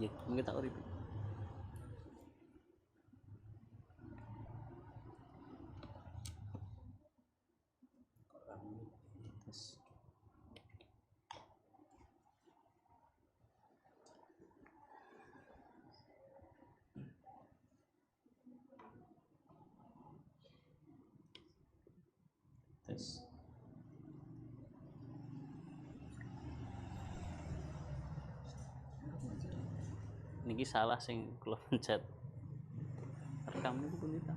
Nggih, mungkin tak urip. Tes. Niki salah sing kula pencet. Rekam niku punika.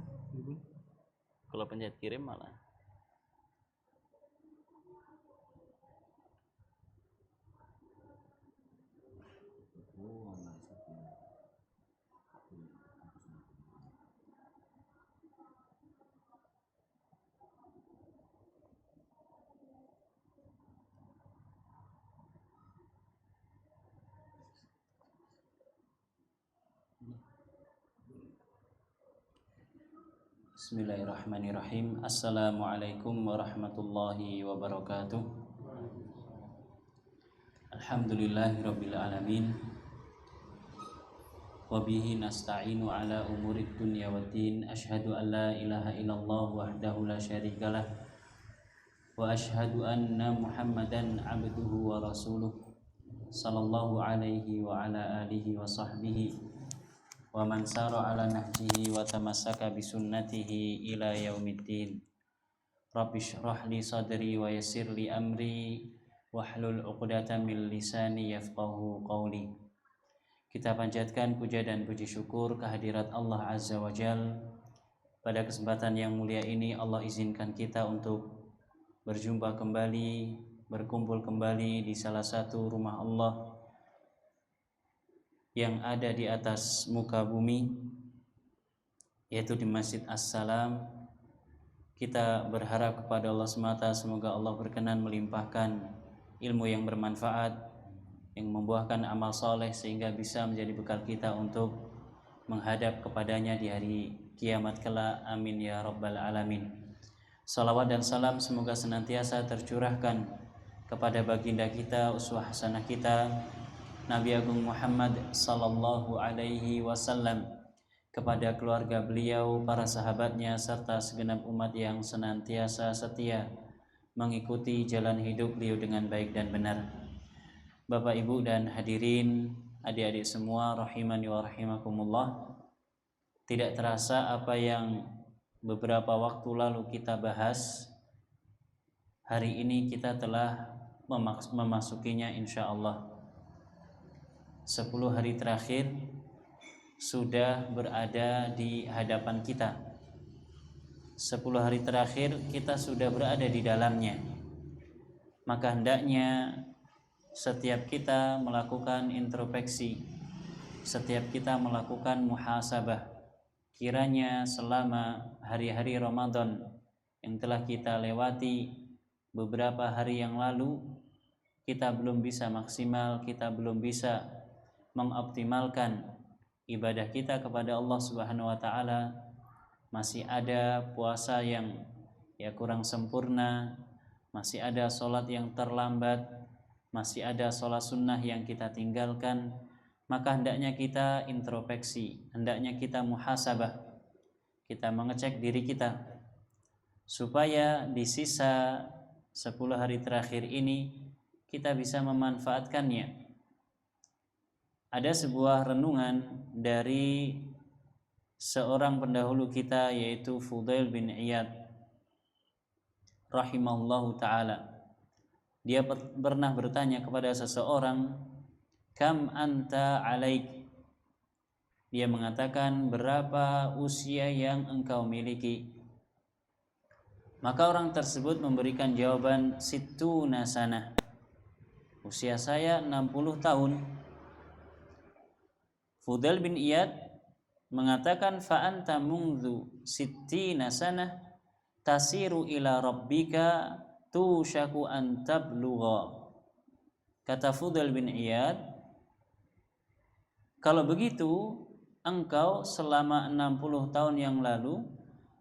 Kalau pencet kirim malah. Bismillahirrahmanirrahim. Assalamualaikum warahmatullahi wabarakatuh. Alhamdulillahirabbil alamin. Wa bihi nasta'inu ala umurid dunya waddin. Asyhadu an la ilaha illallah wahdahu la syarikalah wa asyhadu anna Muhammadan abduhu wa rasuluh sallallahu alaihi wa ala alihi wa sahbihi wa man sara ala nahjihi wa tamassaka bi sunnatihi ila yaumiddin. Rabbi shrah li sadri wa yassir li amri wahlul 'uqdatam min lisani yafqahu qawli. Kita panjatkan puja dan puji syukur kehadirat Allah Azza wa Jal. Pada kesempatan yang mulia ini Allah izinkan kita untuk berjumpa kembali, berkumpul kembali di salah satu rumah Allah yang ada di atas muka bumi, yaitu di Masjid As-Salam. Kita berharap kepada Allah semata semoga Allah berkenan melimpahkan ilmu yang bermanfaat, yang membuahkan amal soleh sehingga bisa menjadi bekal kita untuk menghadap kepadanya di hari kiamat kelak. Amin ya rabbal alamin. Salawat dan salam semoga senantiasa tercurahkan kepada baginda kita, uswah hasanah kita, Nabi Agung Muhammad sallallahu alaihi wasallam, kepada keluarga beliau, para sahabatnya, serta segenap umat yang senantiasa setia mengikuti jalan hidup beliau dengan baik dan benar. Bapak, Ibu, dan hadirin, adik-adik semua, rahimani wa rahimakumullah. Tidak terasa apa yang beberapa waktu lalu kita bahas, hari ini kita telah memasukinya insya Allah. 10 hari terakhir sudah berada di hadapan kita. 10 hari terakhir kita sudah berada di dalamnya. Maka hendaknya setiap kita melakukan introspeksi, setiap kita melakukan muhasabah. Kiranya selama hari-hari Ramadan yang telah kita lewati beberapa hari yang lalu, kita belum bisa maksimal, kita belum bisa mengoptimalkan ibadah kita kepada Allah Subhanahu wa taala. Masih ada puasa yang kurang sempurna, masih ada sholat yang terlambat, masih ada sholat sunnah yang kita tinggalkan. Maka hendaknya kita introspeksi, hendaknya kita muhasabah, kita mengecek diri kita, supaya di sisa 10 hari terakhir ini kita bisa memanfaatkannya. Ada sebuah renungan dari seorang pendahulu kita, yaitu Fudail bin Iyad rahimahullahu ta'ala. Dia pernah bertanya kepada seseorang, kam anta alaik? Dia mengatakan, berapa usia yang engkau miliki? Maka orang tersebut memberikan jawaban, sittuna sanah, usia saya 60 tahun. Fudail bin Iyad mengatakan, fa anta mungdu sittina sanah tasiru ila rabbika tushaku an tablugha. Kata Fudail bin Iyad, kalau begitu engkau selama 60 tahun yang lalu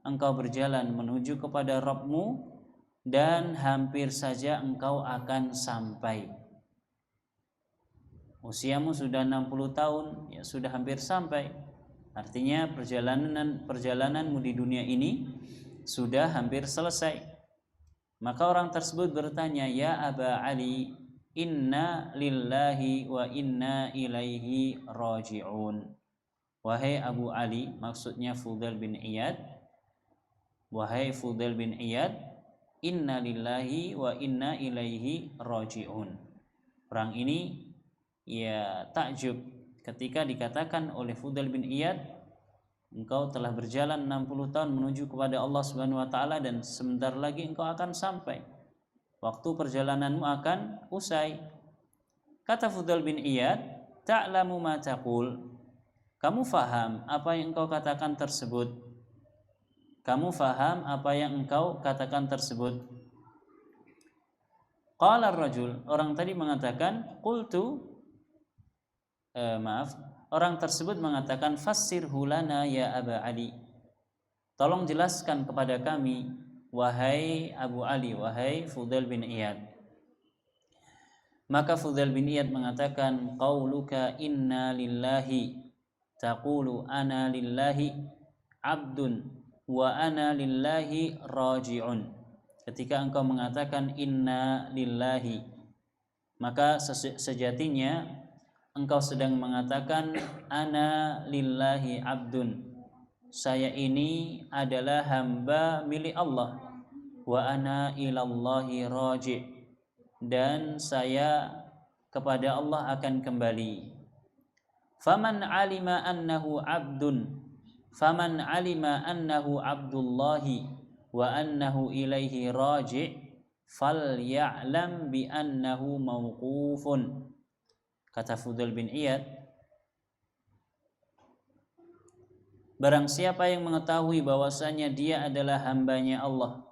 engkau berjalan menuju kepada Rabbmu dan hampir saja engkau akan sampai. Usiamu sudah 60 tahun, ya sudah hampir sampai. Artinya perjalananmu di dunia ini sudah hampir selesai. Maka orang tersebut bertanya, ya Aba Ali, inna lillahi wa inna ilaihi raji'un. Wahai Abu Ali, maksudnya Fudail bin Iyad, wahai Fudail bin Iyad, inna lillahi wa inna ilaihi raji'un. Orang ini ya takjub ketika dikatakan oleh Fudail bin Iyad, engkau telah berjalan 60 tahun menuju kepada Allah Subhanahu wa taala dan sebentar lagi engkau akan sampai. Waktu perjalananmu akan usai. Kata Fudail bin Iyad, ta'lamu ma taqul. Kamu faham apa yang engkau katakan tersebut? Kamu faham apa yang engkau katakan tersebut? Qala ar-rajul, orang tadi mengatakan, qultu, orang tersebut mengatakan, fassirhu lana ya Aba Ali. Tolong jelaskan kepada kami, wahai Abu Ali, wahai Fudail bin Iyad. Maka Fudail bin Iyad mengatakan, qauluka inna lillahi taqulu ana lillahi abdun wa ana lillahi raji'un. Ketika engkau mengatakan inna lillahi, maka sejatinya engkau sedang mengatakan ana lillahi abdun, saya ini adalah hamba milik Allah, wa ana ilallahi raji', dan saya kepada Allah akan kembali. Faman alima annahu abdullahi wa annahu ilaihi raji' falya'lam bi annahu mauqufun. Kata Fudail bin Iyad, barang siapa yang mengetahui bahwasanya dia adalah hambanya Allah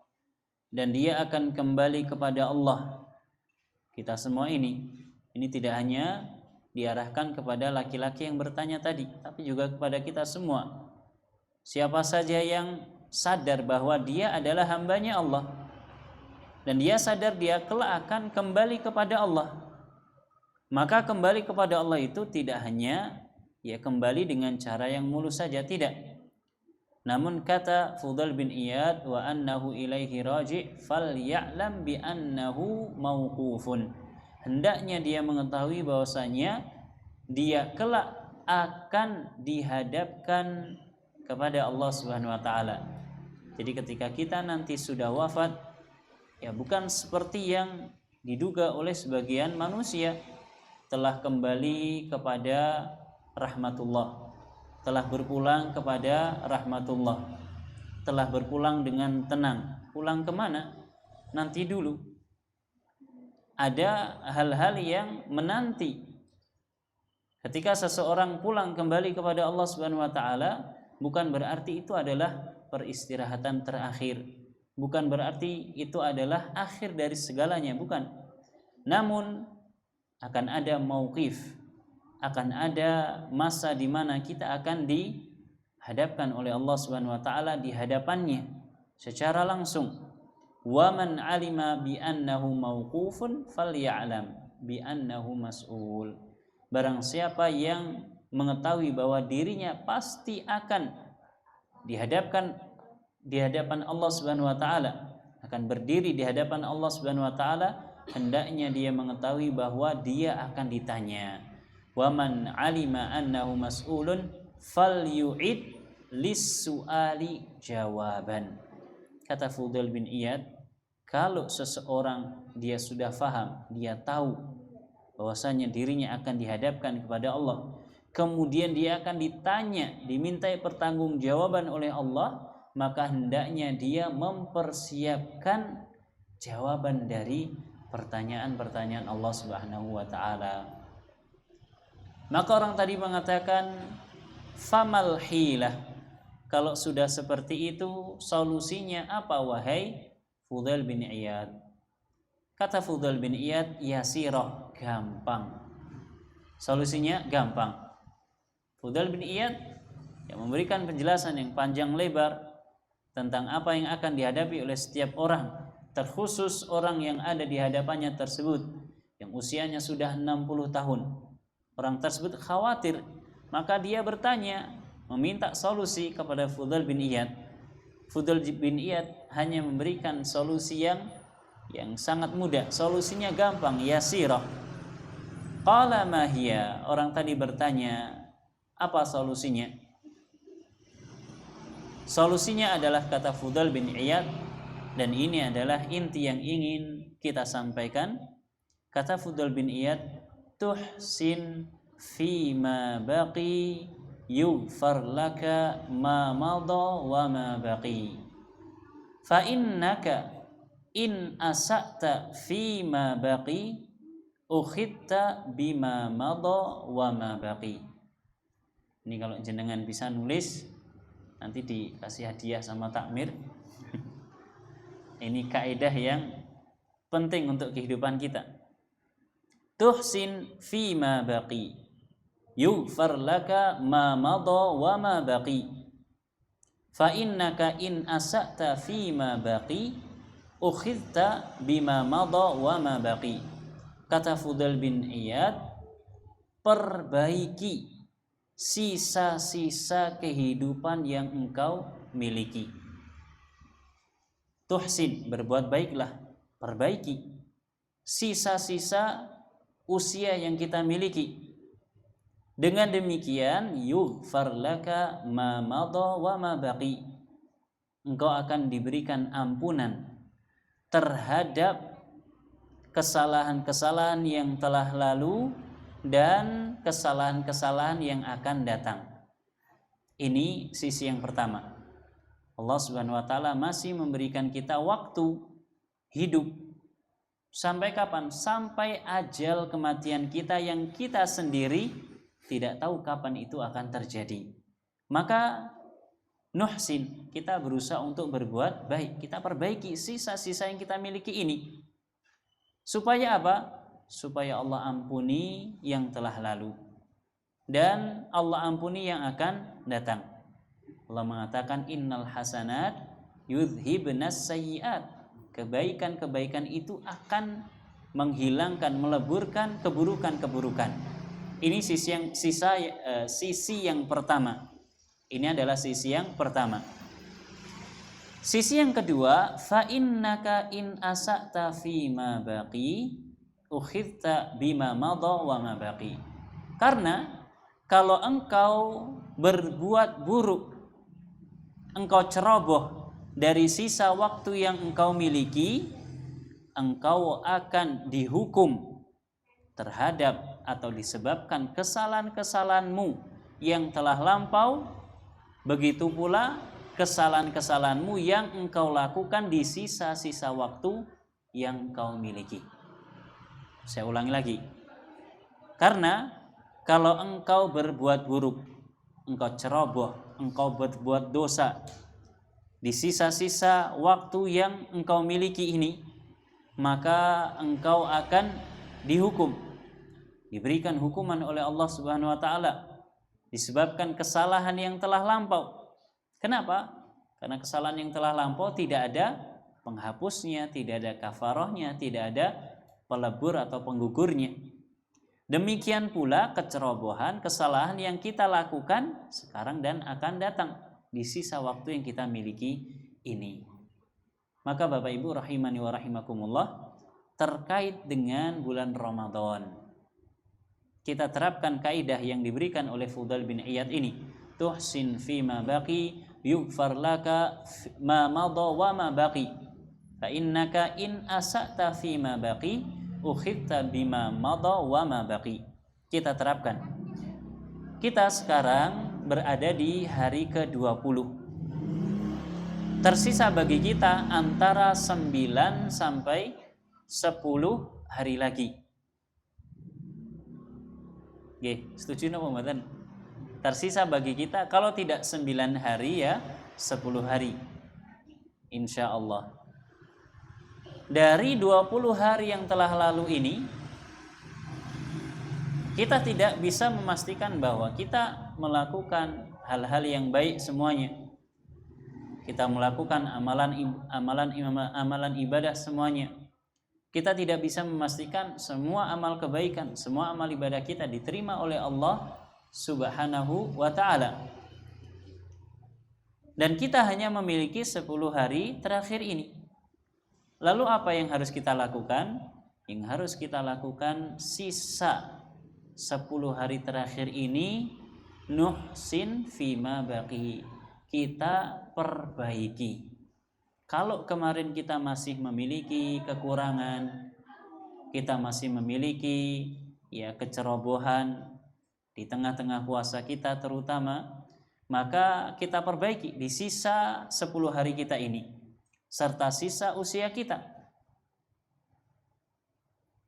dan dia akan kembali kepada Allah. Kita semua ini tidak hanya diarahkan kepada laki-laki yang bertanya tadi, tapi juga kepada kita semua. Siapa saja yang sadar bahwa dia adalah hambanya Allah dan dia sadar dia kelak akan kembali kepada Allah, maka kembali kepada Allah itu tidak hanya ya kembali dengan cara yang mulus saja, tidak. Namun kata Fudail bin Iyad, wa annahu ilaihi raji' falya'lam bi annahu mauqufun. Hendaknya dia mengetahui bahwasanya dia kelak akan dihadapkan kepada Allah Subhanahu wa taala. Jadi ketika kita nanti sudah wafat, ya bukan seperti yang diduga oleh sebagian manusia, telah kembali kepada rahmatullah, telah berpulang kepada rahmatullah, telah berpulang dengan tenang. Pulang kemana? Nanti dulu. Ada hal-hal yang menanti. Ketika seseorang pulang kembali kepada Allah Subhanahu wa taala, bukan berarti itu adalah peristirahatan terakhir. Bukan berarti itu adalah akhir dari segalanya, bukan. Namun akan ada mauqif, akan ada masa di mana kita akan dihadapkan oleh Allah Subhanahu wa taala di hadapannya secara langsung. Wa man alima bi annahu mauqufun falya'lam bi annahu mas'ul. Barang siapa yang mengetahui bahwa dirinya pasti akan di hadapan Allah Subhanahu wa taala, akan berdiri di hadapan Allah Subhanahu wa taala, hendaknya dia mengetahui bahwa dia akan ditanya. Wa man alima annahu mas'ulun falyu'id lis-su'ali jawaban. Kata Fudail bin Iyad, kalau seseorang dia sudah faham, dia tahu bahwasanya dirinya akan dihadapkan kepada Allah, kemudian dia akan ditanya, dimintai pertanggungjawaban oleh Allah, maka hendaknya dia mempersiapkan jawaban dari pertanyaan-pertanyaan Allah Subhanahu wa taala. Maka orang tadi mengatakan, famal hilah. Kalau sudah seperti itu, solusinya apa wahai Fudail bin Iyad? Kata Fudail bin Iyad, yasirah, gampang. Solusinya gampang. Fudail bin Iyad yang memberikan penjelasan yang panjang lebar tentang apa yang akan dihadapi oleh setiap orang, terkhusus orang yang ada di hadapannya tersebut yang usianya sudah 60 tahun. Orang tersebut khawatir, maka dia bertanya, meminta solusi kepada Fudail bin Iyad. Fudail bin Iyad hanya memberikan solusi yang sangat mudah, solusinya gampang, yasirah. Qala ma hiya, orang tadi bertanya, apa solusinya? Solusinya adalah kata Fudail bin Iyad, dan ini adalah inti yang ingin kita sampaikan. Kata Fudail bin Iyad, tuhsin fi ma baqi yughfar laka ma madha wa ma baqi fa innaka in asa'ta fi ma baqi ukhitta bima madha wa ma baqi. Ini kalau jenengan bisa nulis nanti dikasih hadiah sama takmir. Ini kaidah yang penting untuk kehidupan kita. Tuhsin fi ma baqi yughfar laka ma madha wa ma baqi fa innaka in asa'ta fi ma baqi ukhidta bima madha wa ma baqi. Kata Fudail bin Iyad, perbaiki sisa-sisa kehidupan yang engkau miliki. Tuhsin, berbuat baiklah, perbaiki sisa-sisa usia yang kita miliki. Dengan demikian yughfar laka ma madha wa ma baqi, engkau akan diberikan ampunan terhadap kesalahan-kesalahan yang telah lalu dan kesalahan-kesalahan yang akan datang. Ini sisi yang pertama. Allah Subhanahu wa taala masih memberikan kita waktu hidup. Sampai kapan? Sampai ajal kematian kita yang kita sendiri tidak tahu kapan itu akan terjadi. Maka nuhsin, kita berusaha untuk berbuat baik. Kita perbaiki sisa-sisa yang kita miliki ini. Supaya apa? Supaya Allah ampuni yang telah lalu dan Allah ampuni yang akan datang. Allah mengatakan innal hasanat yudhibnas sayyiat. Kebaikan-kebaikan itu akan menghilangkan, meleburkan keburukan-keburukan. Ini sisi yang pertama. Ini adalah sisi yang pertama. Sisi yang kedua, fa innaka in asa'ta fi ma baqi ukhidta bima madha wa ma baqi. Karena kalau engkau berbuat buruk, engkau ceroboh dari sisa waktu yang engkau miliki, engkau akan dihukum terhadap atau disebabkan kesalahan-kesalahanmu yang telah lampau, begitu pula kesalahan-kesalahanmu yang engkau lakukan di sisa-sisa waktu yang engkau miliki. Saya ulangi lagi. Karena kalau engkau berbuat buruk, engkau ceroboh, engkau berbuat dosa di sisa-sisa waktu yang engkau miliki ini, maka engkau akan dihukum, diberikan hukuman oleh Allah Subhanahu wa taala disebabkan kesalahan yang telah lampau. Kenapa? Karena kesalahan yang telah lampau tidak ada penghapusnya, tidak ada kafarahnya, tidak ada pelebur atau penggugurnya. Demikian pula kecerobohan, kesalahan yang kita lakukan sekarang dan akan datang di sisa waktu yang kita miliki ini. Maka Bapak Ibu rahimani wa rahimakumullah, terkait dengan bulan Ramadan, kita terapkan kaidah yang diberikan oleh Fudail bin Iyad ini. Tuhsin fi ma baqi yughfar laka ma madha wa ma baqi fa innaka in asa'ta fi ma baqi ukhidta bima madha wa ma baqi. Kita terapkan. Kita sekarang berada di hari ke-20. Tersisa bagi kita antara 9 sampai 10 hari lagi. Oke, setuju napa mboten? Tersisa bagi kita kalau tidak 9 hari ya 10 hari. Insya Allah. Dari 20 hari yang telah lalu ini, kita tidak bisa memastikan bahwa kita melakukan hal-hal yang baik semuanya. Kita melakukan amalan ibadah semuanya. Kita tidak bisa memastikan semua amal kebaikan, semua amal ibadah kita diterima oleh Allah Subhanahu wa ta'ala. Dan kita hanya memiliki 10 hari terakhir ini. Lalu apa yang harus kita lakukan? Yang harus kita lakukan sisa 10 hari terakhir ini, nuhsin fima baqi, kita perbaiki. Kalau kemarin kita masih memiliki kekurangan, kita masih memiliki kecerobohan di tengah-tengah puasa kita terutama, maka kita perbaiki di sisa 10 hari kita ini serta sisa usia kita.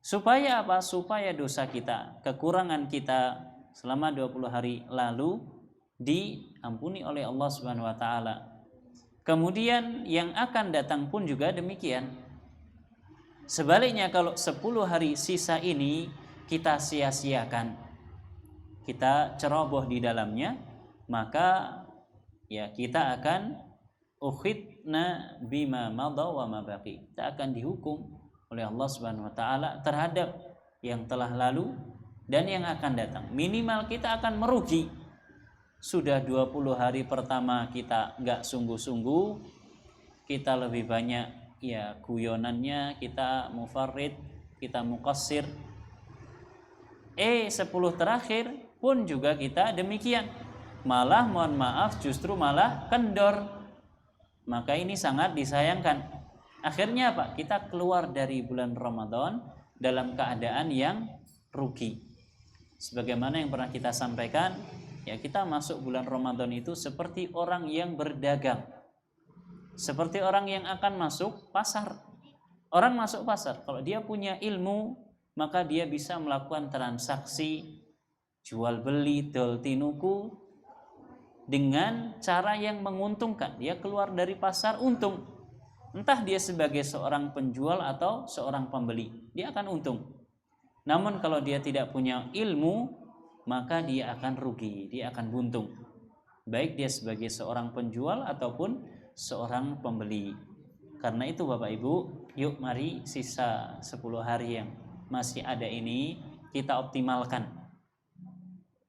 Supaya apa? Supaya dosa kita, kekurangan kita selama 20 hari lalu diampuni oleh Allah Subhanahu wa taala. Kemudian yang akan datang pun juga demikian. Sebaliknya kalau 10 hari sisa ini kita sia-siakan, kita ceroboh di dalamnya, maka kita akan ukhidna bima madha wa ma baqi. Kita akan dihukum oleh Allah Subhanahu wa taala terhadap yang telah lalu dan yang akan datang. Minimal kita akan merugi. Sudah 20 hari pertama kita enggak sungguh-sungguh, kita lebih banyak guyonannya, kita mufarrid, kita muqassir. 10 terakhir pun juga kita demikian. Malah mohon maaf justru malah kendor. Maka ini sangat disayangkan. Akhirnya apa? Kita keluar dari bulan Ramadan dalam keadaan yang rugi. Sebagaimana yang pernah kita sampaikan, kita masuk bulan Ramadan itu seperti orang yang berdagang, seperti orang yang akan masuk pasar. Orang masuk pasar, kalau dia punya ilmu, maka dia bisa melakukan transaksi jual beli dol tinuku dengan cara yang menguntungkan. Dia keluar dari pasar untung, entah dia sebagai seorang penjual atau seorang pembeli, dia akan untung. Namun kalau dia tidak punya ilmu, maka dia akan rugi, dia akan buntung. Baik dia sebagai seorang penjual ataupun seorang pembeli. Karena itu Bapak Ibu, yuk mari sisa 10 hari yang masih ada ini kita optimalkan.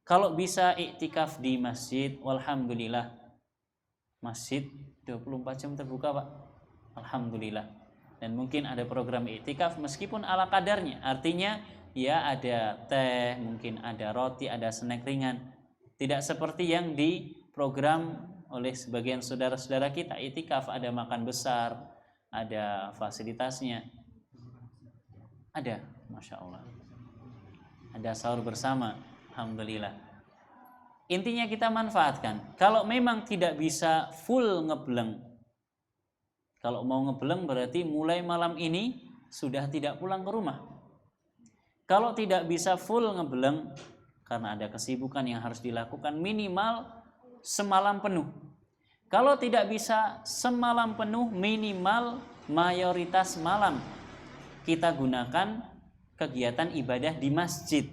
Kalau bisa iktikaf di masjid, walhamdulillah. Masjid 24 jam terbuka Pak, alhamdulillah. Dan mungkin ada program iktikaf meskipun ala kadarnya, artinya ada teh, mungkin ada roti, ada snack ringan. Tidak seperti yang diprogram oleh sebagian saudara-saudara kita, iktikaf ada makan besar, ada fasilitasnya. Ada, Masya Allah. Ada sahur bersama, alhamdulillah. Intinya kita manfaatkan. Kalau memang tidak bisa full ngebleng, kalau mau ngebleng berarti mulai malam ini sudah tidak pulang ke rumah. Kalau tidak bisa full ngebleng karena ada kesibukan yang harus dilakukan, minimal semalam penuh. Kalau tidak bisa semalam penuh, minimal mayoritas malam kita gunakan kegiatan ibadah di masjid.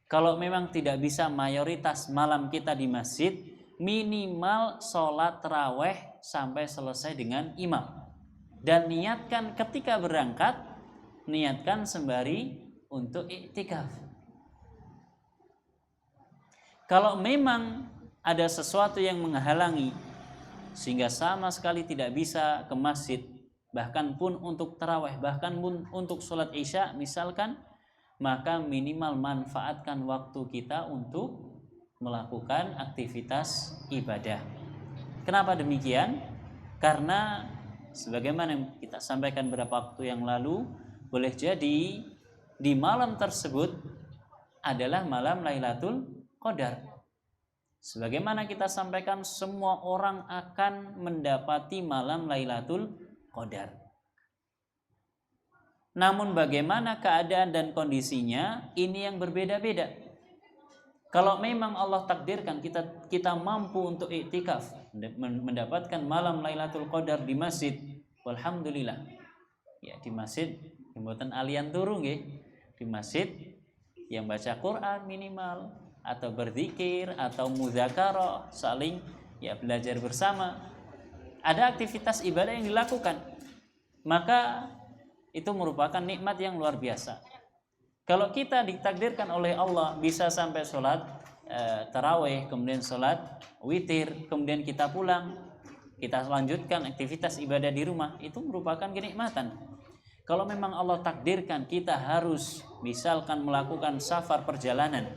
Kalau memang tidak bisa mayoritas malam kita di masjid, minimal sholat tarawih sampai selesai dengan imam. Dan niatkan ketika berangkat, niatkan sembari untuk iktikaf. Kalau memang ada sesuatu yang menghalangi sehingga sama sekali tidak bisa ke masjid, bahkan pun untuk tarawih, bahkan pun untuk sholat isya misalkan, maka minimal manfaatkan waktu kita untuk melakukan aktivitas ibadah. Kenapa demikian? Karena sebagaimana yang kita sampaikan beberapa waktu yang lalu, boleh jadi di malam tersebut adalah malam Lailatul Qadar. Sebagaimana kita sampaikan, semua orang akan mendapati malam Lailatul Qadar. Namun bagaimana keadaan dan kondisinya, ini yang berbeda-beda. Kalau memang Allah takdirkan kita mampu untuk iktikaf, mendapatkan malam Lailatul Qadar di masjid, walhamdulillah. Di masjid mboten alian turu nggih. Di masjid yang baca Quran minimal, atau berzikir, atau mudzakarah, saling belajar bersama. Ada aktivitas ibadah yang dilakukan. Maka itu merupakan nikmat yang luar biasa. Kalau kita ditakdirkan oleh Allah bisa sampai sholat tarawih, kemudian sholat witir, kemudian kita pulang, kita lanjutkan aktivitas ibadah di rumah, itu merupakan kenikmatan. Kalau memang Allah takdirkan kita harus misalkan melakukan safar perjalanan,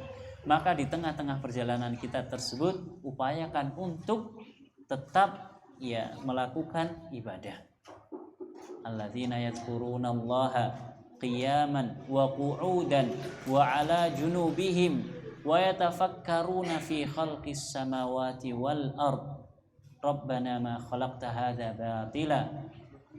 maka di tengah-tengah perjalanan kita tersebut upayakan untuk tetap melakukan ibadah. Alladzina yadhkurunallaha qiyaman wa qu'udan wa 'ala junubihim wa yatafakkaruna fi khalqis samawati wal ard. Rabbana ma khalaqta hadza batila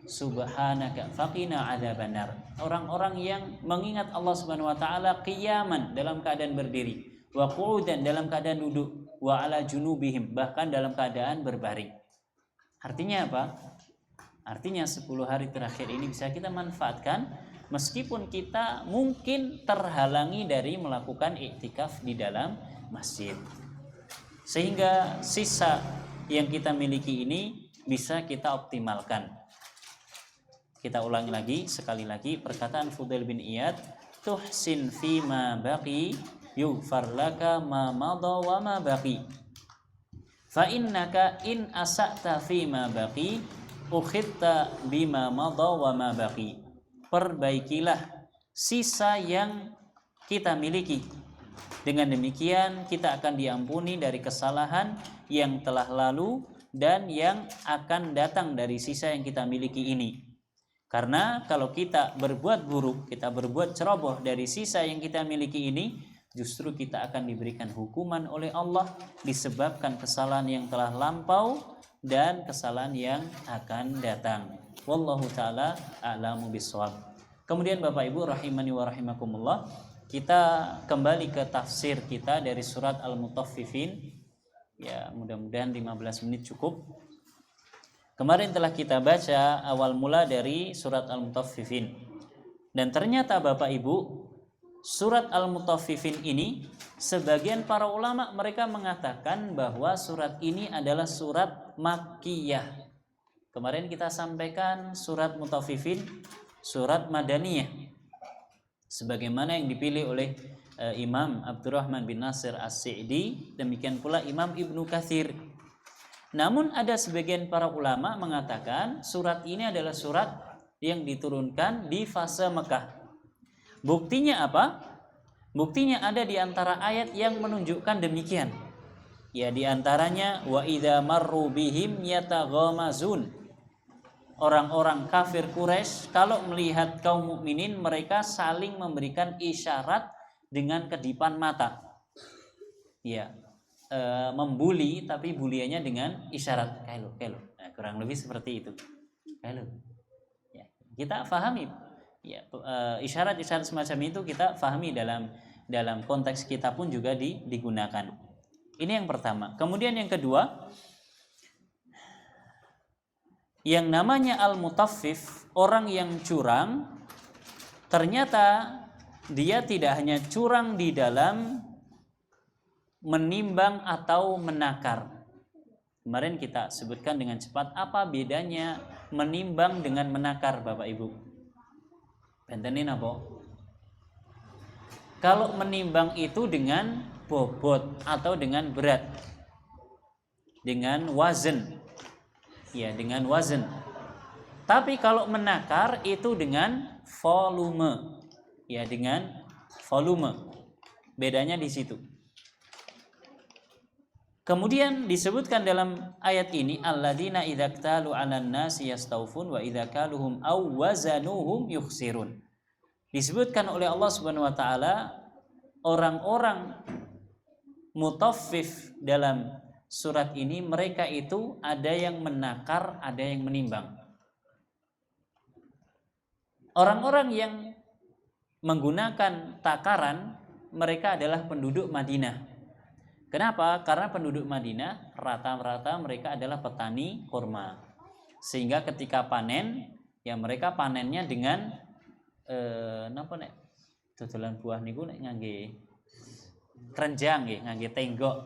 subhanaka faqina adzabannar. Orang-orang yang mengingat Allah Subhanahu wa taala qiyaman dalam keadaan berdiri, wa qu'udan dalam keadaan duduk, wa 'ala junubihim bahkan dalam keadaan berbaring. Artinya apa? Artinya 10 hari terakhir ini bisa kita manfaatkan meskipun kita mungkin terhalangi dari melakukan iktikaf di dalam masjid. Sehingga sisa yang kita miliki ini bisa kita optimalkan. Kita ulangi lagi sekali lagi perkataan Fudail bin Iyad, tuhsin fima baqi yughfar laka ma madha wa ma baqi. Fa innaka in asa'ta fima baqi ukhitta bima madha wa ma baqi. Perbaikilah sisa yang kita miliki. Dengan demikian kita akan diampuni dari kesalahan yang telah lalu dan yang akan datang dari sisa yang kita miliki ini. Karena kalau kita berbuat buruk, kita berbuat ceroboh dari sisa yang kita miliki ini, justru kita akan diberikan hukuman oleh Allah disebabkan kesalahan yang telah lampau dan kesalahan yang akan datang. Wallahu ta'ala a'lamu bishawab. Kemudian Bapak Ibu rahimani wa rahimakumullah, kita kembali ke tafsir kita dari surat Al-Mutaffifin. Ya, mudah-mudahan 15 menit cukup. Kemarin telah kita baca awal mula dari surat Al-Mutaffifin. Dan ternyata Bapak Ibu, surat Al-Mutaffifin ini sebagian para ulama mereka mengatakan bahwa surat ini adalah surat Makkiyah. Kemarin kita sampaikan surat Mutaffifin surat Madaniyah. Sebagaimana yang dipilih oleh Imam Abdurrahman bin Nasir As-Sa'di, demikian pula Imam Ibnu Katsir. Namun ada sebagian para ulama mengatakan surat ini adalah surat yang diturunkan di fase Mekah. Buktinya apa? Buktinya ada di antara ayat yang menunjukkan demikian. Ya, di antaranya wa idza marru bihim yataghamazun. Orang-orang kafir Quraisy kalau melihat kaum mukminin mereka saling memberikan isyarat dengan kedipan mata. Ya. Membuli tapi buliannya dengan isyarat kelo. Nah, kurang lebih seperti itu. Kelo. Ya, kita fahami. Ya, isyarat-isyarat semacam itu kita fahami dalam konteks kita pun juga digunakan. Ini yang pertama. Kemudian yang kedua, yang namanya al-mutaffif, orang yang curang, ternyata dia tidak hanya curang di dalam menimbang atau menakar. Kemarin kita sebutkan dengan cepat apa bedanya menimbang dengan menakar, Bapak Ibu. Bentenin apa? Kalau menimbang itu dengan bobot atau dengan berat, dengan wazn. Ya, dengan wazn. Tapi kalau menakar itu dengan volume. Ya, dengan volume. Bedanya di situ. Kemudian disebutkan dalam ayat ini alladzina idza ktalu 'alan nasi yastaufun wa idza kaluhum aw wazanuhum yukhsirun. Disebutkan oleh Allah Subhanahu wa taala orang-orang mutaffif dalam surat ini mereka itu ada yang menakar, ada yang menimbang. Orang-orang yang menggunakan takaran mereka adalah penduduk Madinah. Kenapa? Karena penduduk Madinah rata-rata mereka adalah petani kurma. Sehingga ketika panen, ya mereka panennya dengan napa nek dodolan buah niku nek ngangge kerenjang nggih, ngangge tenggok.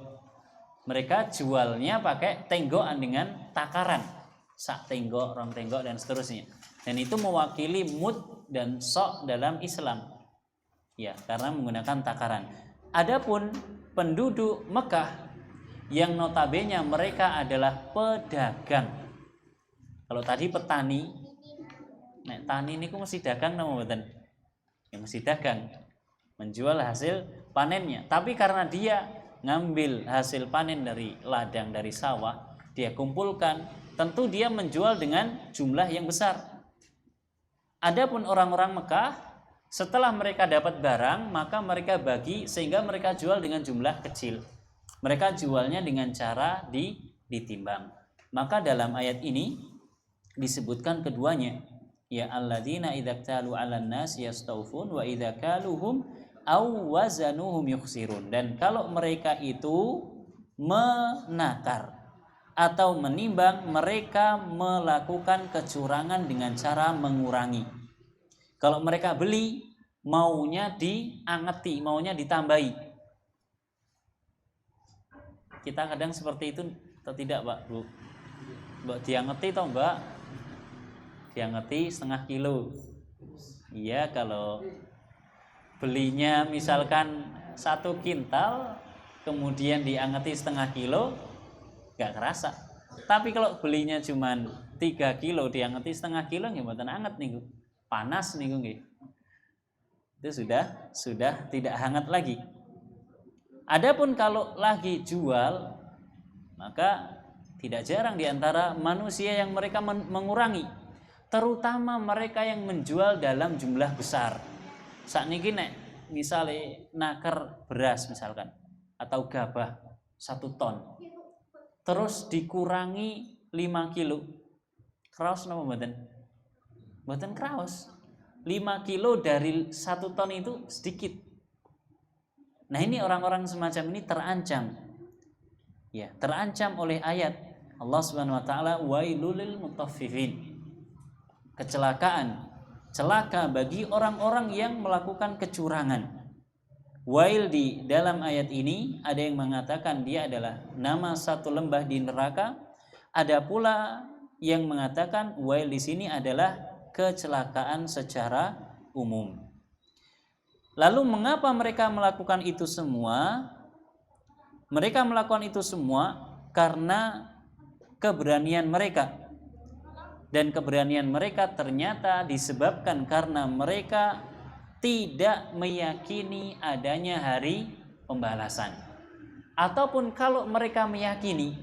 Mereka jualnya pakai tenggokan dengan takaran. sak tenggok, rong tenggok dan seterusnya. Dan itu mewakili mud dan sok dalam Islam. Ya, karena menggunakan takaran. Adapun penduduk Mekah yang notabene mereka adalah pedagang. Kalau tadi petani, nek tani niku mesti dagang napa mboten? Ya mesti dagang. Menjual hasil panennya. Tapi karena dia ngambil hasil panen dari ladang, dari sawah, dia kumpulkan, tentu dia menjual dengan jumlah yang besar. Adapun orang-orang Mekah, setelah mereka dapat barang, maka mereka bagi sehingga mereka jual dengan jumlah kecil. Mereka jualnya dengan cara ditimbang. Maka dalam ayat ini disebutkan keduanya. Ya alladzina idza talu 'alan nas yastaufun wa idza kaluhum aw wazanuhum yukhsirun. Dan kalau mereka itu menakar atau menimbang, mereka melakukan kecurangan dengan cara mengurangi. Kalau mereka beli, maunya diangeti, maunya ditambahi. Kita kadang seperti itu atau tidak, Pak, Bu? Mbak diangeti toh, Mbak? Diangeti setengah kilo. Iya, kalau belinya misalkan 1 kintal, kemudian diangeti setengah kilo, nggak kerasa. Tapi kalau belinya cuma 3 kilo, diangeti setengah kilo, nggih mboten anget niku. Panas niku nggih. Itu sudah tidak hangat lagi. Adapun kalau lagi jual, maka tidak jarang di antara manusia yang mereka mengurangi, terutama mereka yang menjual dalam jumlah besar. Sakniki nek misale naker beras misalkan atau gabah 1 ton, terus dikurangi 5 kilo, kraos napa mboten? Mboten kraos. 5 kilo dari 1 ton itu sedikit. Nah, ini orang-orang semacam ini terancam. Ya, terancam oleh ayat Allah Subhanahu wa taala, wailul lil mutaffifin. Kecelakaan, celaka bagi orang-orang yang melakukan kecurangan. Wail di dalam ayat ini ada yang mengatakan dia adalah nama satu lembah di neraka. Ada pula yang mengatakan wail di sini adalah kecelakaan secara umum. Lalu mengapa mereka melakukan itu semua? Mereka melakukan itu semua karena keberanian mereka. Dan keberanian mereka ternyata disebabkan karena mereka tidak meyakini adanya hari pembalasan. Ataupun kalau mereka meyakini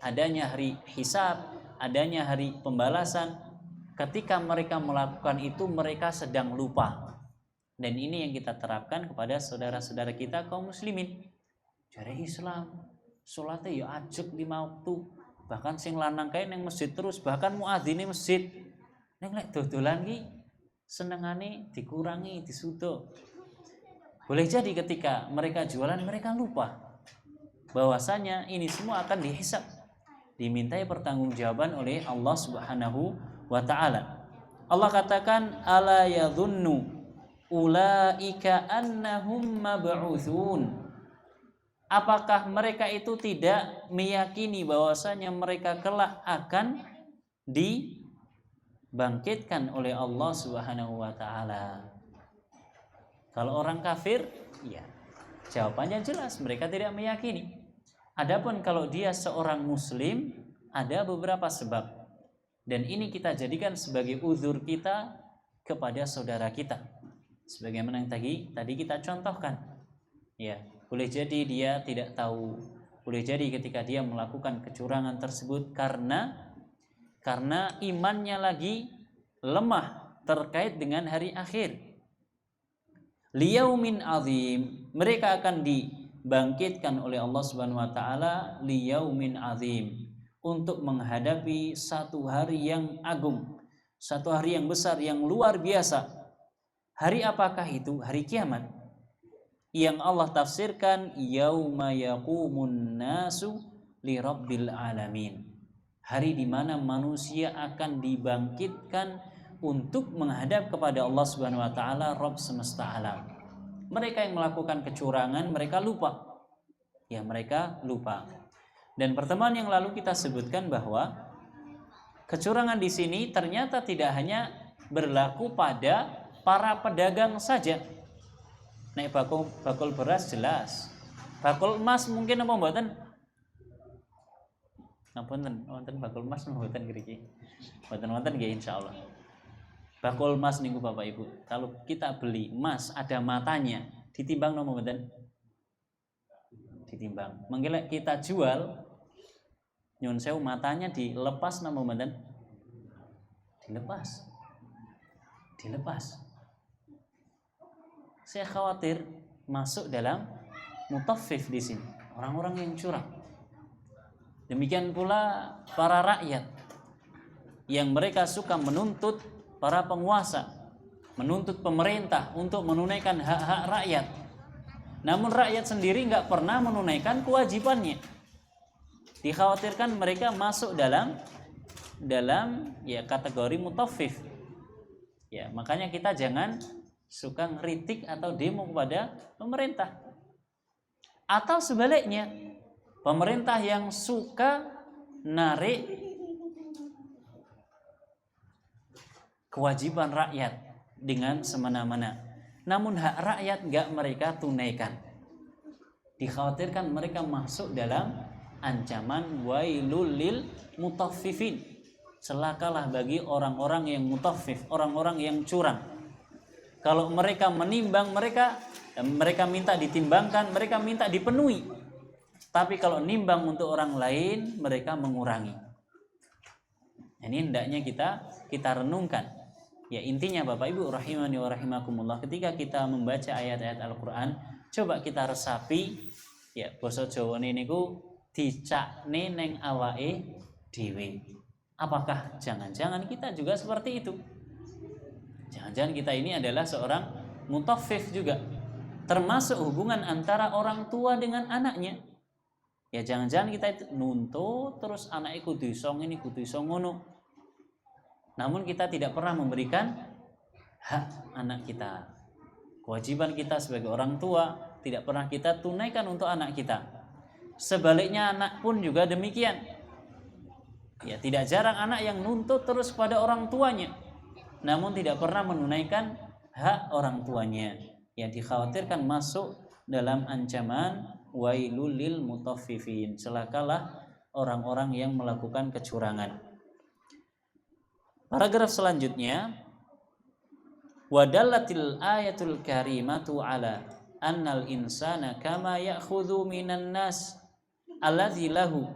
adanya hari hisab, adanya hari pembalasan, ketika mereka melakukan itu mereka sedang lupa. Dan ini yang kita terapkan kepada saudara-saudara kita kaum muslimin. Jare Islam, salatnya ya ajeg 5 waktu. Bahkan sing lanang kae nang masjid terus, bahkan muadzine masjid. Ning lek dodolan ki senengane dikurangi, disudo. Boleh jadi ketika mereka jualan mereka lupa bahwasanya ini semua akan dihisab, dimintai pertanggungjawaban oleh Allah Subhanahu wa taala. Allah katakan ala yadhunnu ulaika annahum mab'utsun. Apakah mereka itu tidak meyakini bahwasanya mereka kelak akan dibangkitkan oleh Allah Subhanahu wa taala? Kalau orang kafir, ya jawabannya jelas, mereka tidak meyakini. Adapun kalau dia seorang muslim, ada beberapa sebab. Dan ini kita jadikan sebagai uzur kita kepada saudara kita. Sebagaimana yang tadi kita contohkan. Ya, boleh jadi dia tidak tahu, boleh jadi ketika dia melakukan kecurangan tersebut karena imannya lagi lemah terkait dengan hari akhir. Liyaumin azim, mereka akan dibangkitkan oleh Allah Subhanahu wa taala liyaumin azim, untuk menghadapi satu hari yang agung, satu hari yang besar, yang luar biasa. Hari apakah itu? Hari kiamat. Yang Allah tafsirkan yauma yaqumun nasu li rabbil alamin. Hari di mana manusia akan dibangkitkan untuk menghadap kepada Allah Subhanahu wa taala, Rabb semesta alam. Mereka yang melakukan kecurangan mereka lupa. Ya, mereka lupa. Dan pertemuan yang lalu kita sebutkan bahwa kecurangan di sini ternyata tidak hanya berlaku pada para pedagang saja. Nek bakul beras jelas. Bakul emas mungkin apa mboten? Ngapunten, wonten bakul emas mboten ngriki. Mboten nggih insyaallah. Bakul emas niku Bapak Ibu, kalau kita beli emas ada matanya, ditimbang nopo mboten? Ditimbang. Mengko kita jual nyun sewu matanya dilepas nopo mboten? Dilepas. Saya khawatir masuk dalam mutaffif di sini, orang-orang yang curang. Demikian pula para rakyat yang mereka suka menuntut para penguasa, menuntut pemerintah untuk menunaikan hak-hak rakyat. Namun rakyat sendiri nggak pernah menunaikan kewajibannya. Dikhawatirkan mereka masuk dalam ya kategori mutaffif. Ya, makanya kita jangan suka ngeritik atau demo kepada pemerintah. Atau sebaliknya, pemerintah yang suka narik kewajiban rakyat dengan semena-mena, namun hak rakyat nggak mereka tunaikan. Dikhawatirkan mereka masuk dalam ancaman wailul lil mutaffifin. Celakalah bagi orang-orang yang mutaffif, orang-orang yang curang. Kalau mereka menimbang, mereka minta ditimbangkan, mereka minta dipenuhi. Tapi kalau nimbang untuk orang lain, mereka mengurangi. Ini hendaknya kita renungkan. Ya, intinya Bapak Ibu rahimani wa rahimakumullah, ketika kita membaca ayat-ayat Al-Qur'an, coba kita resapi ya basa Jawane niku dicakne ning awake dhewe. Apakah jangan-jangan kita juga seperti itu? Jangan-jangan kita ini adalah seorang mutaffif juga, termasuk hubungan antara orang tua dengan anaknya. Ya jangan-jangan kita itu nuntut terus anaknya kudu iso ngene kudu iso ngono. Namun kita tidak pernah memberikan hak anak kita. Kewajiban kita sebagai orang tua tidak pernah kita tunaikan untuk anak kita. Sebaliknya anak pun juga demikian. Ya tidak jarang anak yang nuntut terus kepada orang tuanya, namun tidak pernah menunaikan hak orang tuanya. Yang dikhawatirkan masuk dalam ancaman wailul lil mutaffifin. Celakalah orang-orang yang melakukan kecurangan. Paragraf selanjutnya, wadallatil ayatul karimatu ala annal insana kama ya'khudhu minan nas alladzi lahu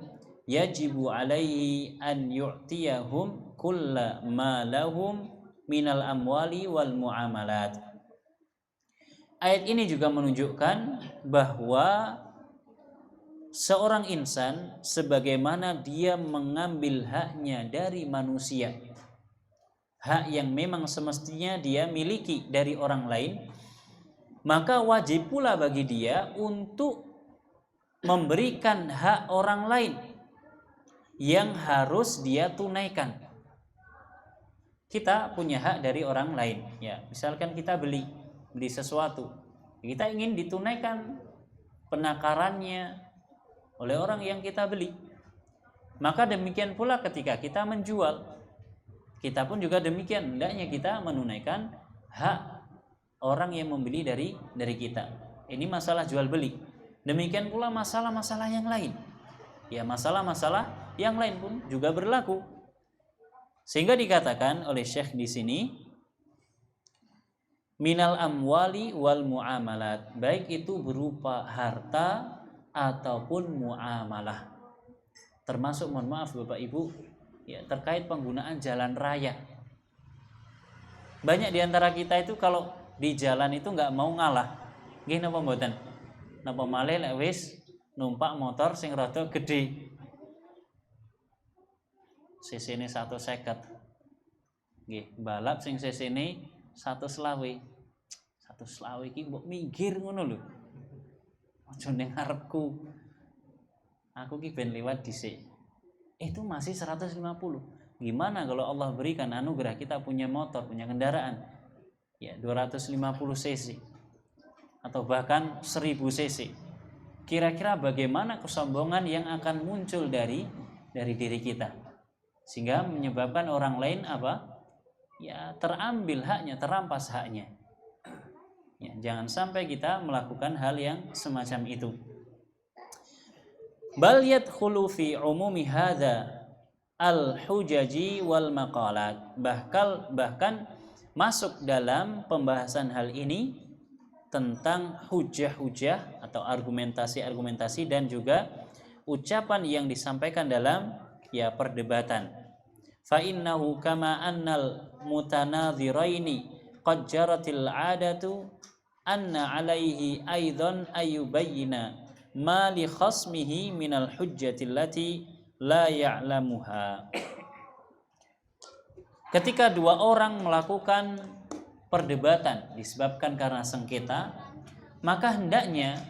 yajibu alaihi an yu'tiyahum kulla ma lahum minal amwali wal muamalat. Ayat ini juga menunjukkan bahwa seorang insan sebagaimana dia mengambil haknya dari manusia, hak yang memang semestinya dia miliki dari orang lain, maka wajib pula bagi dia untuk memberikan hak orang lain yang harus dia tunaikan. Kita punya hak dari orang lain, ya. Misalkan kita beli sesuatu, kita ingin ditunaikan penakarannya oleh orang yang kita beli. Maka demikian pula ketika kita menjual, kita pun juga demikian, hendaknya kita menunaikan hak orang yang membeli dari kita. Ini masalah jual beli. Demikian pula masalah-masalah yang lain. Ya, masalah-masalah yang lain pun juga berlaku. Sehingga dikatakan oleh Syekh di sini, minal amwali wal muamalat, baik itu berupa harta ataupun muamalah. Termasuk, mohon maaf Bapak Ibu, ya, terkait penggunaan jalan raya. Banyak diantara kita itu kalau di jalan itu nggak mau ngalah. Nggih napa mboten? Napa malih lek wis numpak motor sing rada gede. CC-ne 150. Nggih, balap sing CC-ne 120. 120 iki mbok minggir ngono lho. Aja ning ngarepku. Aku ki ben liwat dhisik. Itu masih 150. Gimana kalau Allah berikan anugerah kita punya motor, punya kendaraan ya 250 cc atau bahkan 1000 cc. Kira-kira bagaimana kesombongan yang akan muncul dari diri kita? sehingga menyebabkan orang lain apa? Ya, terambil haknya, terampas haknya. Ya, jangan sampai kita melakukan hal yang semacam itu. Bal yadkhulu fi umumi hadza al-hujaji wal maqalat. Bahkan masuk dalam pembahasan hal ini tentang hujah-hujah atau argumentasi-argumentasi dan juga ucapan yang disampaikan dalam ya perdebatan. Fa innahu kama annal mutanadhiraini qad jaratil 'adatu anna 'alaihi aidan ayubayyina ma li khasmihi minal hujjati allati la ya'lamuha. Ketika dua orang melakukan perdebatan disebabkan karena sengketa, maka hendaknya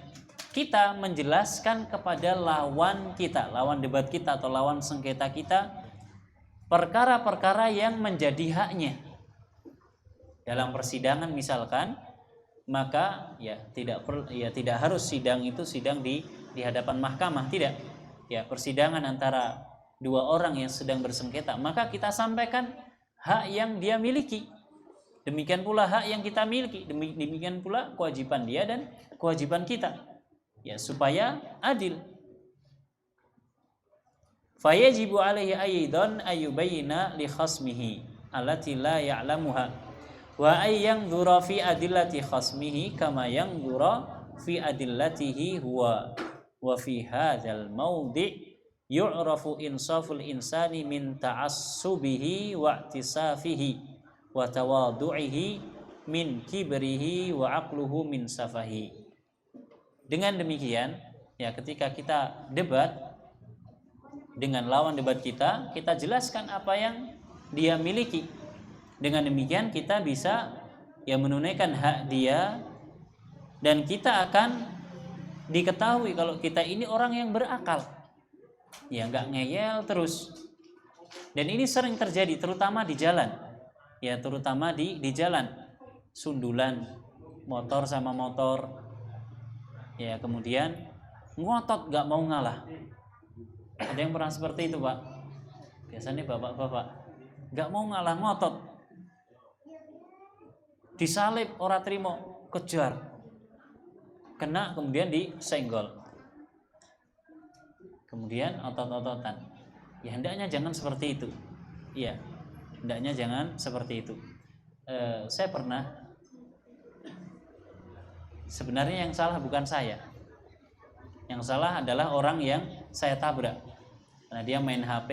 kita menjelaskan kepada lawan kita, lawan debat kita atau lawan sengketa kita, perkara-perkara yang menjadi haknya. Dalam persidangan misalkan, maka tidak harus sidang itu sidang di hadapan mahkamah, tidak. Ya, persidangan antara dua orang yang sedang bersengketa, maka kita sampaikan hak yang dia miliki. Demikian pula hak yang kita miliki, demikian pula kewajiban dia dan kewajiban kita. Ya, supaya adil. Fayajibu alaihi aidan ayubayyina li khasmihi allati la ya'lamuha wa ay yanzura fi adillati khasmihi kama yanzura fi adillatihi huwa wa fi hadzal mawdi' yu'rafu insaful insani min ta'assubihi wa i'tisafihi wa tawadu'ihi min kibrihi wa aqluhu min safahi. Dengan demikian, ya, ketika kita debat dengan lawan debat kita, kita jelaskan apa yang dia miliki. Dengan demikian kita bisa ya menunaikan hak dia, dan kita akan diketahui kalau kita ini orang yang berakal. Ya, enggak ngeyel terus. Dan ini sering terjadi terutama di jalan. Ya, terutama di jalan. Sundulan motor sama motor. Ya, kemudian ngotot enggak mau ngalah. Ada yang pernah seperti itu, Pak? Biasanya bapak-bapak enggak mau ngalah, ngotot. Disalib ora trimo, kejar. Kena kemudian disenggol. Kemudian otot-ototan. Ya, hendaknya jangan seperti itu. Iya. Hendaknya jangan seperti itu. Saya pernah, sebenarnya yang salah bukan saya. Yang salah adalah orang yang saya tabrak. Karena dia main HP,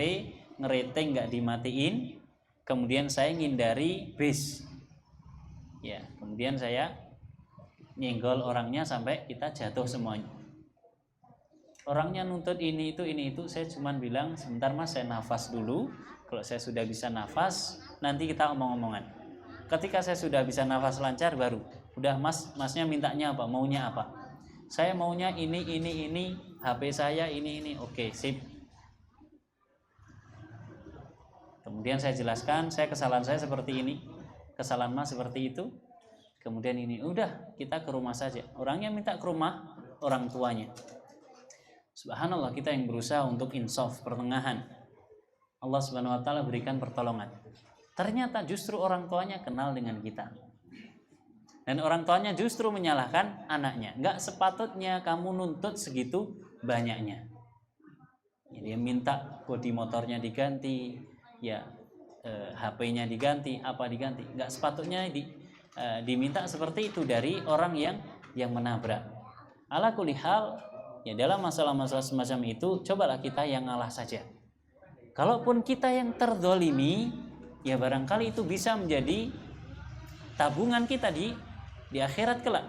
ngerating nggak dimatiin, kemudian saya ngindari bis. Ya, kemudian saya nyenggol orangnya sampai kita jatuh semuanya. Orangnya nuntut ini itu, saya cuman bilang sebentar Mas, saya nafas dulu. Kalau saya sudah bisa nafas, nanti kita omong-omongan. Ketika saya sudah bisa nafas lancar, baru udah masnya mintanya apa, maunya apa? Saya maunya ini, HP saya ini, oke, sip. Kemudian saya jelaskan, kesalahan saya seperti ini, kesalahan Mas seperti itu. Kemudian ini, udah kita ke rumah saja. Orangnya minta ke rumah orang tuanya. Subhanallah, kita yang berusaha untuk insaf, pertengahan. Allah Subhanahu wa taala berikan pertolongan. Ternyata justru orang tuanya kenal dengan kita. Dan orang tuanya justru menyalahkan anaknya. Enggak sepatutnya kamu nuntut segitu banyaknya. Dia minta bodi motornya diganti, ya HP-nya diganti, apa diganti. Enggak sepatutnya diminta seperti itu dari orang yang menabrak. Ala kulli hal, ya dalam masalah-masalah semacam itu, cobalah kita yang ngalah saja. Kalaupun kita yang terzolimi, ya barangkali itu bisa menjadi tabungan kita di akhirat kelak.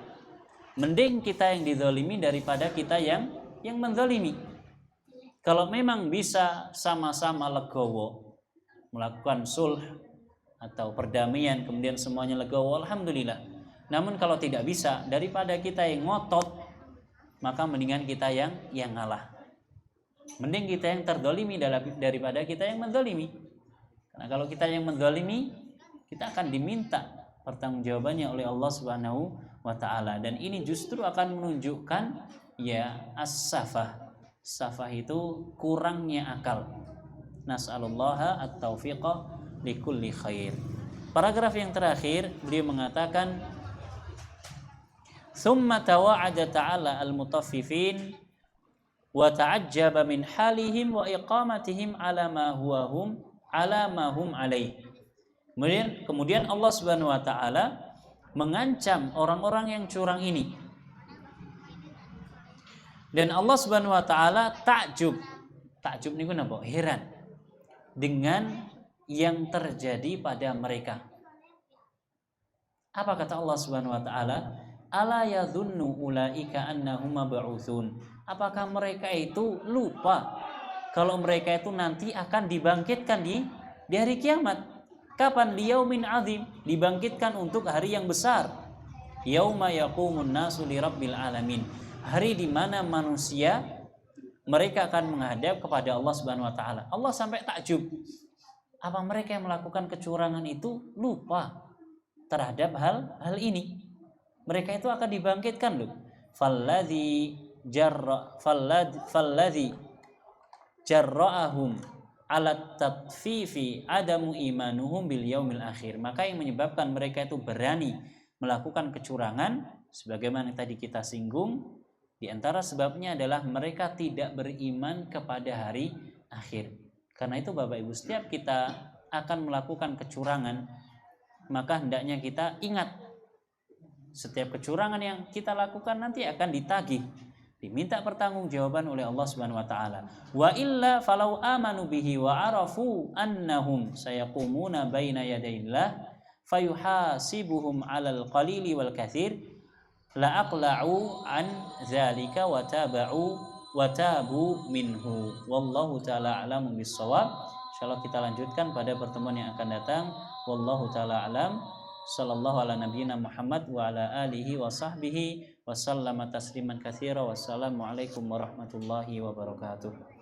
Mending kita yang dizolimi daripada kita yang menzolimi. Kalau memang bisa sama-sama legowo, melakukan sulh atau perdamaian, kemudian semuanya legowo, alhamdulillah. Namun kalau tidak bisa, daripada kita yang ngotot, maka mendingan kita yang ngalah. Mending kita yang terzolimi daripada kita yang menzolimi. Karena kalau kita yang menzolimi, kita akan diminta pertanggungjawabannya oleh Allah Subhanahu wa taala, dan ini justru akan menunjukkan ya as-safah. Safah itu kurangnya akal. nas'alullaha at-taufiqa likulli khair. Paragraf yang terakhir beliau mengatakan thumma tawa'ada ta'ala al-mutaffifin wa ta'ajjaba min halihim wa iqamatihim ala ma hum alaih. Kemudian Allah Subhanahu wa taala mengancam orang-orang yang curang ini. Dan Allah Subhanahu wa taala takjub niku napa? Heran dengan yang terjadi pada mereka. Apa kata Allah Subhanahu wa taala? Ala yadhunnu ulaika annahum mab'utsun. Apakah mereka itu lupa kalau mereka itu nanti akan dibangkitkan di hari kiamat? Kapan? Liyaumin azim, dibangkitkan untuk hari yang besar. Yauma yaqumun nasu lirabbil alamin. Hari di mana manusia mereka akan menghadap kepada Allah Subhanahu wa taala. Allah sampai takjub. Apa mereka yang melakukan kecurangan itu lupa terhadap hal ini? Mereka itu akan dibangkitkan loh. Falladzi jarra'ahum alat tatfifi adamu imanuhum bil yaumil akhir. Maka yang menyebabkan mereka itu berani melakukan kecurangan sebagaimana tadi kita singgung, di antara sebabnya adalah mereka tidak beriman kepada hari akhir. Karena itu Bapak Ibu, setiap kita akan melakukan kecurangan, maka hendaknya kita ingat setiap kecurangan yang kita lakukan nanti akan ditagih, diminta pertanggungjawaban oleh Allah Subhanahu wa taala. Wa illa falau amanu bihi wa arafu annahum sayaqumuna baina yadayillah fayuhasibuhum 'alal qalili wal katsir la aqla'u an dzalika wa tabu minhu. Wallahu taala a'lamu bissawab. Insyaallah kita lanjutkan pada pertemuan yang akan datang. Wallahu taala a'lam. Sallallahu ala nabiyyina Muhammad wa ala alihi wa sahbihi wa sallama tasliman katsira. Wassalamualaikum warahmatullahi wabarakatuh.